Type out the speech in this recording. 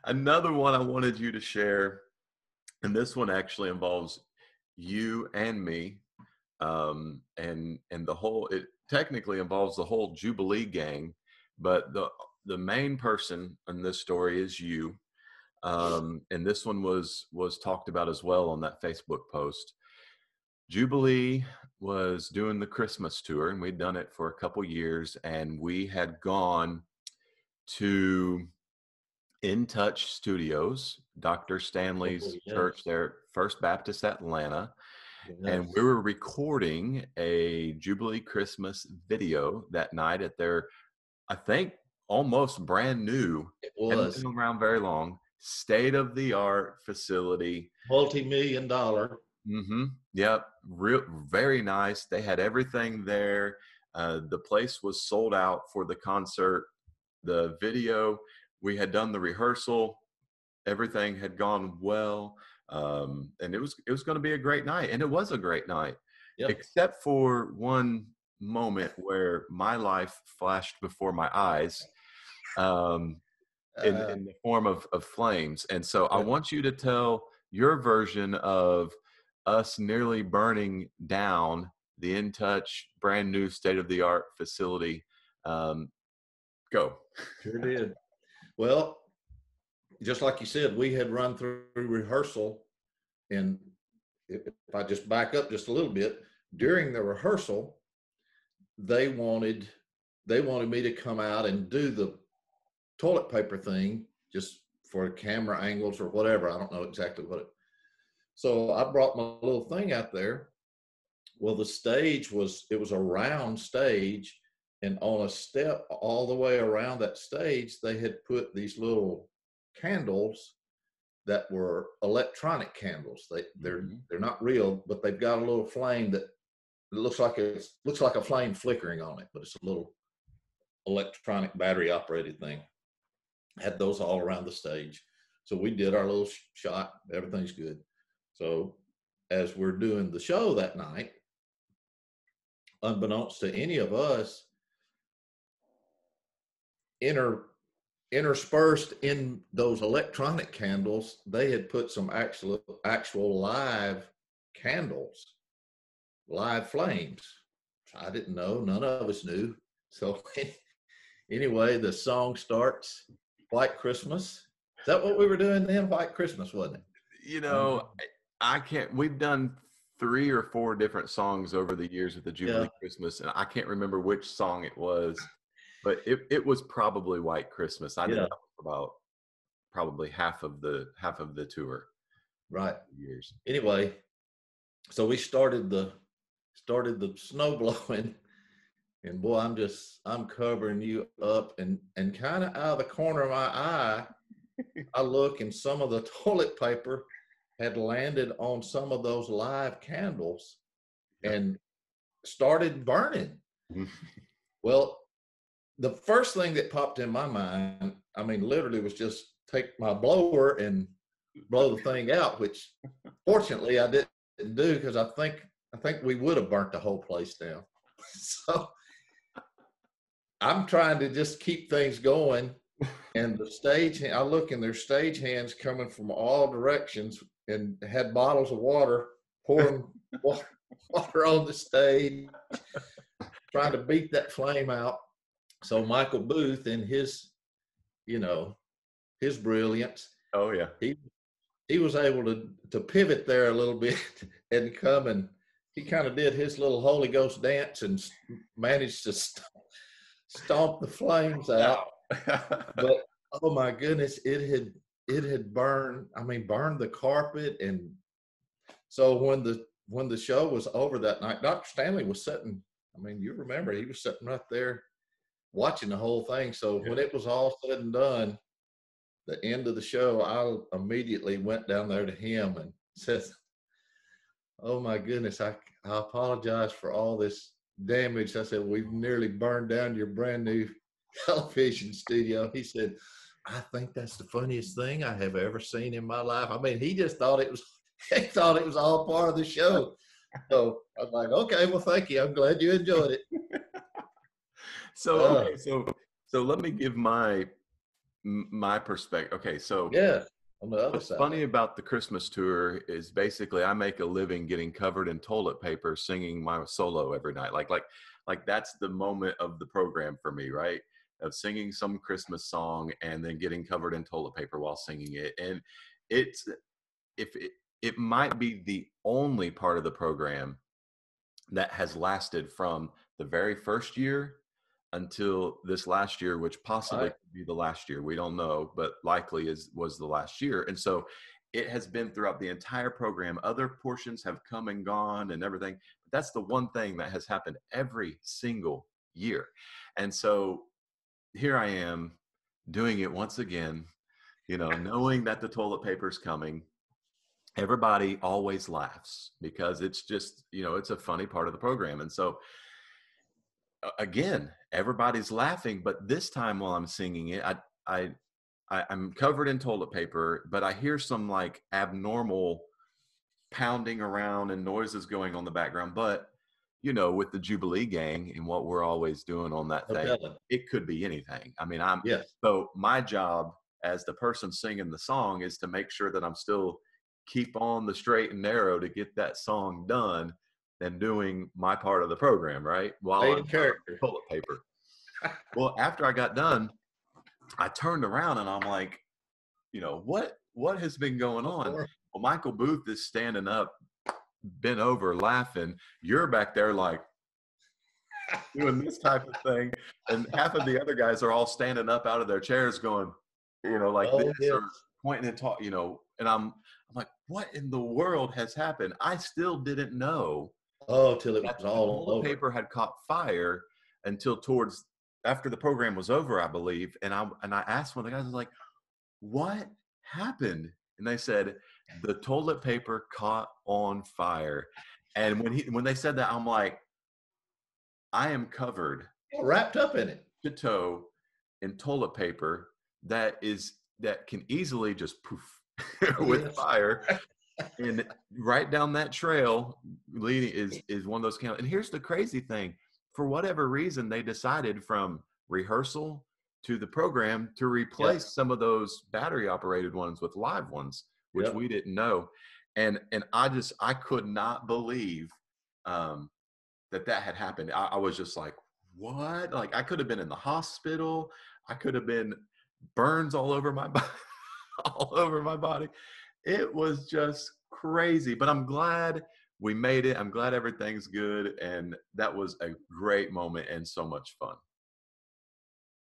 Another one I wanted you to share, and this one actually involves you and me, and the whole. It technically involves the whole Jubilee gang, but the main person in this story is you. And this one was talked about as well on that Facebook post. Jubilee was doing the Christmas tour, and we'd done it for a couple years, and we had gone to In Touch Studios, Dr. Stanley's Oh, church yes. there, First Baptist Atlanta, and Yes. we were recording a Jubilee Christmas video that night at their, I think, almost brand new, It hadn't was been around very long, state-of-the-art facility. multi-million-dollar. Mm-hmm. Yep. Real, very nice. They had everything there. The place was sold out for the concert. The video, we had done the rehearsal. Everything had gone well. And it was going to be a great night. And it was a great night, Yep. except for one moment where my life flashed before my eyes, in the form of flames. And so I want you to tell your version of us nearly burning down the In Touch brand new state-of-the-art facility. Go. Sure did. Well, just like you said, we had run through rehearsal, and if I just back up just a little bit, during the rehearsal, they wanted me to come out and do the toilet paper thing just for camera angles or whatever. I don't know exactly what it. So I brought my little thing out there. Well, the stage was a round stage, and on a step all the way around that stage, they had put these little candles that were electronic candles. They're not real, but they've got a little flame that looks like a flame flickering on it, but it's a little electronic battery operated thing. Had those all around the stage. So we did our little shot. Everything's good. So as we're doing the show that night, unbeknownst to any of us, interspersed in those electronic candles, they had put some actual live candles, live flames. I didn't know. None of us knew. So anyway, the song starts, White Christmas. Is that what we were doing then? White Christmas, wasn't it? You know, I can't, we've done 3 or 4 different songs over the years with the Jubilee Christmas, and I can't remember which song it was, but it was probably White Christmas. I did that for about probably half of the tour. Right. Years. Anyway, so we started the snow blowing, and boy, I'm covering you up, and kind of out of the corner of my eye, I look, and some of the toilet paper had landed on some of those live candles and started burning. Well, the first thing that popped in my mind, I mean, literally was just take my blower and blow the thing out, which fortunately I didn't do, because I think we would have burnt the whole place down. So I'm trying to just keep things going, and the stage, I look, and there's stage hands coming from all directions and had bottles of water, pouring water on the stage, trying to beat that flame out. So Michael Booth, in his brilliance, he was able to pivot there a little bit and come, and he kind of did his little Holy Ghost dance and managed to stomp the flames out. But oh my goodness, it had burned the carpet. And so when the show was over that night, Dr. Stanley was sitting, you remember, he was sitting right there watching the whole thing. So when it was all said and done, the end of the show, I immediately went down there to him and said, "Oh my goodness, I apologize for all this damage." I said, "We've nearly burned down your brand new television studio." He said, "I think that's the funniest thing I have ever seen in my life." He just thought it was all part of the show. So I was like, "Okay, well, thank you. I'm glad you enjoyed it." So let me give my my perspective. Okay, so Yeah, on the other what's side. funny about the Christmas tour is basically I make a living getting covered in toilet paper, singing my solo every night. Like that's the moment of the program for me, right? Of singing some Christmas song and then getting covered in toilet paper while singing it. And it's if it might be the only part of the program that has lasted from the very first year until this last year, which possibly Right. could be the last year. We don't know, but likely was the last year. And so it has been throughout the entire program. Other portions have come and gone and everything. But that's the one thing that has happened every single year. And so here I am doing it once again, knowing that the toilet paper is coming. Everybody always laughs because it's just, it's a funny part of the program. And so again, everybody's laughing, but this time while I'm singing it, I'm covered in toilet paper, but I hear some like abnormal pounding around and noises going on in the background. But with the Jubilee gang and what we're always doing on that No thing, telling. it could be anything. I mean, Yes. so my job as the person singing the song is to make sure that I'm still keep on the straight and narrow to get that song done and doing my part of the program, right? While Stay I'm in covered character. in toilet paper. Well, after I got done, I turned around and I'm like, what has been going on? Well, Michael Booth is standing up, bent over, laughing. You're back there like doing this type of thing, and half of the other guys are all standing up out of their chairs, going, like Oh, this, yes. or pointing and talk, And I'm like, what in the world has happened? I still didn't know Oh, till it that was the all toilet over. paper had caught fire until towards after the program was over, I believe. And I asked one of the guys, I was like, what happened? And they said the toilet paper caught on fire. And when they said that, I'm like, I am covered Wrapped up in it. to toe in toilet paper that can easily just poof Oh, with yes. fire. And right down that trail leading is one of those camps. And here's the crazy thing: for whatever reason, they decided from rehearsal to the program to replace Yep. some of those battery operated ones with live ones, which Yep. we didn't know. And I could not believe um, that had happened. I was just like, what? Like I could have been in the hospital. I could have been burns all over my body, all over my body. It was just crazy, but I'm glad we made it. I'm glad everything's good. And that was a great moment and so much fun.